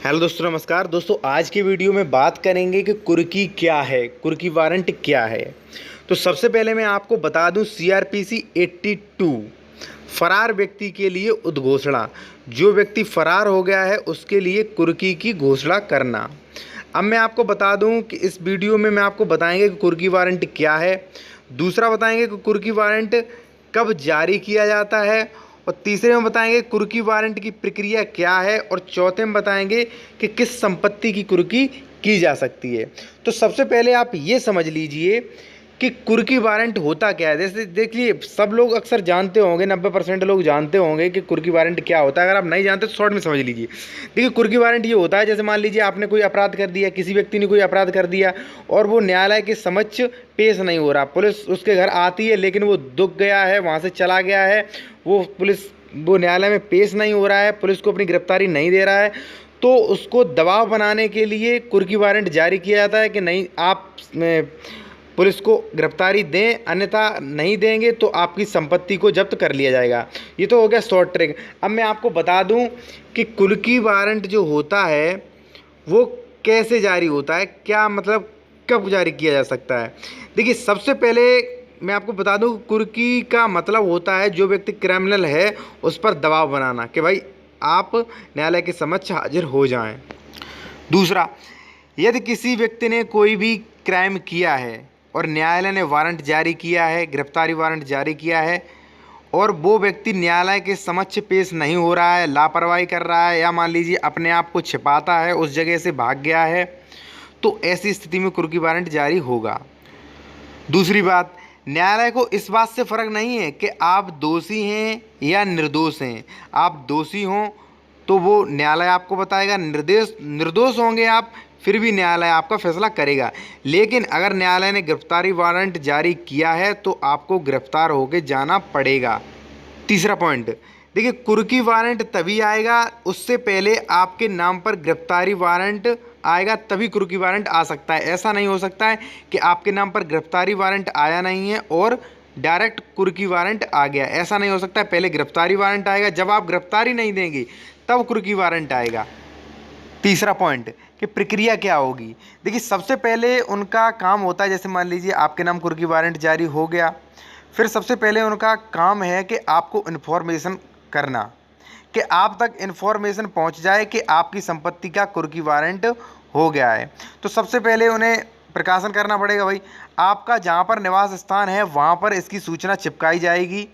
Hello दोस्तों, नमस्कार दोस्तों। आज की वीडियो में बात करेंगे कि कुर्की क्या है, कुर्की वारंट क्या है। तो सबसे पहले मैं आपको बता दूं सीआरपीसी 82 फरार व्यक्ति के लिए उद्घोषणा। जो व्यक्ति फरार हो गया है उसके लिए कुर्की की घोषणा करना। अब मैं आपको बता दूं कि इस वीडियो में मैं आपको बताएंगे कि कुर्की वारंट क्या है, दूसरा बताएंगे कि कुर्की वारंट कब जारी किया जाता है, और तीसरे में बताएंगे कुर्की वारंट की प्रक्रिया क्या है, और चौथे में बताएंगे कि किस संपत्ति की कुर्की की जा सकती है। तो सबसे पहले आप ये समझ लीजिए कि कुर्की वारंट होता क्या है। जैसे देखिए, सब लोग अक्सर जानते होंगे, 90% लोग जानते होंगे कि कुर्की वारंट क्या होता है। अगर आप नहीं जानते तो शॉर्ट में समझ लीजिए। देखिए, कुर्की वारंट ये होता है, जैसे मान लीजिए आपने कोई अपराध कर दिया, किसी व्यक्ति ने कोई अपराध कर दिया और वो न्यायालय के समक्ष पेश नहीं हो रहा। पुलिस उसके घर आती है लेकिन वो दुख गया है, वहाँ से चला गया है, वो न्यायालय में पेश नहीं हो रहा है, पुलिस को अपनी गिरफ्तारी नहीं दे रहा है, तो उसको दबाव बनाने के लिए कुर्की वारंट जारी किया जाता है कि नहीं, आप पुलिस को गिरफ्तारी दें, अन्यथा नहीं देंगे तो आपकी संपत्ति को जब्त कर लिया जाएगा। ये तो हो गया शॉर्ट ट्रिक। अब मैं आपको बता दूं कि कुर्की वारंट जो होता है वो कैसे जारी होता है, क्या मतलब कब जारी किया जा सकता है। देखिए, सबसे पहले मैं आपको बता दूं कुर्की का मतलब होता है जो व्यक्ति क्रिमिनल है उस पर दबाव बनाना कि भाई आप न्यायालय के समक्ष हाजिर हो जाएं। दूसरा, यदि किसी व्यक्ति ने कोई भी क्राइम किया है और न्यायालय ने वारंट जारी किया है, गिरफ्तारी वारंट जारी किया है, और वो व्यक्ति न्यायालय के समक्ष पेश नहीं हो रहा है, लापरवाही कर रहा है, या मान लीजिए अपने आप को छिपाता है, उस जगह से भाग गया है, तो ऐसी स्थिति में कुर्की वारंट जारी होगा। दूसरी बात, न्यायालय को इस बात से फ़र्क नहीं है कि आप दोषी हैं या निर्दोष हैं। आप दोषी हों तो वो न्यायालय आपको बताएगा, निर्दोष होंगे आप फिर भी न्यायालय आपका फैसला करेगा। लेकिन अगर न्यायालय ने गिरफ्तारी वारंट जारी किया है तो आपको गिरफ्तार होकर जाना पड़ेगा। तीसरा पॉइंट, देखिए, कुर्की वारंट तभी आएगा, उससे पहले आपके नाम पर गिरफ्तारी वारंट आएगा तभी कुर्की वारंट आ सकता है। ऐसा नहीं हो सकता है कि आपके नाम पर गिरफ्तारी वारंट आया नहीं है और डायरेक्ट कुर्की वारंट आ गया, ऐसा नहीं हो सकता है। पहले गिरफ्तारी वारंट आएगा, जब आप गिरफ्तारी नहीं देंगे तब कुर्की वारंट आएगा। तीसरा पॉइंट कि प्रक्रिया क्या होगी। देखिए, सबसे पहले उनका काम होता है, जैसे मान लीजिए आपके नाम कुर्की वारंट जारी हो गया, फिर सबसे पहले उनका काम है कि आपको इन्फॉर्मेशन करना, कि आप तक इन्फॉर्मेशन पहुंच जाए कि आपकी संपत्ति का कुर्की वारंट हो गया है। तो सबसे पहले उन्हें प्रकाशन करना पड़ेगा। भाई, आपका जहां पर निवास स्थान है वहां पर इसकी सूचना चिपकाई जाएगी,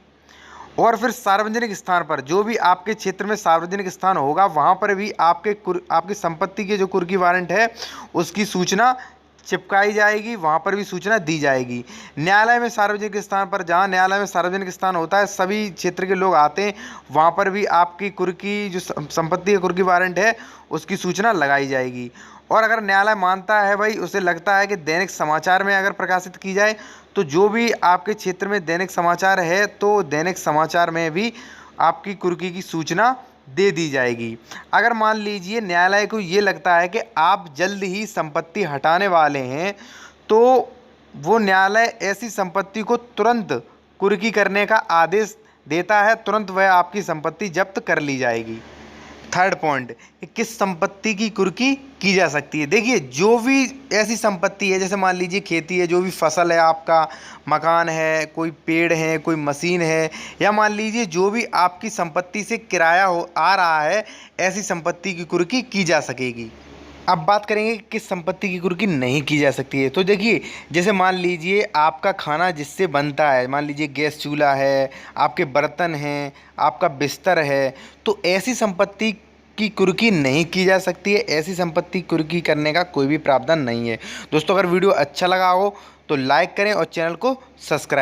और फिर सार्वजनिक स्थान पर, जो भी आपके क्षेत्र में सार्वजनिक स्थान होगा वहां पर भी आपकी संपत्ति के जो कुर्की वारंट है उसकी सूचना चिपकाई जाएगी, वहाँ पर भी सूचना दी जाएगी। न्यायालय में सार्वजनिक स्थान पर, जहाँ न्यायालय में सार्वजनिक स्थान होता है सभी क्षेत्र के लोग आते हैं, वहाँ पर भी आपकी कुर्की जो संपत्ति का कुर्की वारंट है उसकी सूचना लगाई जाएगी। और अगर न्यायालय मानता है, भाई उसे लगता है कि दैनिक समाचार में अगर प्रकाशित की जाए, तो जो भी आपके क्षेत्र में दैनिक समाचार है तो दैनिक समाचार में भी आपकी कुर्की की सूचना दे दी जाएगी। अगर मान लीजिए न्यायालय को ये लगता है कि आप जल्द ही संपत्ति हटाने वाले हैं, तो वो न्यायालय ऐसी संपत्ति को तुरंत कुर्की करने का आदेश देता है, तुरंत वह आपकी संपत्ति जब्त कर ली जाएगी। थर्ड पॉइंट, किस संपत्ति की कुर्की की जा सकती है। देखिए, जो भी ऐसी संपत्ति है, जैसे मान लीजिए खेती है, जो भी फसल है, आपका मकान है, कोई पेड़ है, कोई मशीन है, या मान लीजिए जो भी आपकी संपत्ति से किराया हो आ रहा है, ऐसी संपत्ति की कुर्की की जा सकेगी। अब बात करेंगे कि किस संपत्ति की कुर्की नहीं की जा सकती है। तो देखिए, जैसे मान लीजिए आपका खाना जिससे बनता है, मान लीजिए गैस चूल्हा है, आपके बर्तन हैं, आपका बिस्तर है, तो ऐसी संपत्ति की कुर्की नहीं की जा सकती है। ऐसी संपत्ति कुर्की करने का कोई भी प्रावधान नहीं है। दोस्तों, अगर वीडियो अच्छा लगा हो तो लाइक करें और चैनल को सब्सक्राइब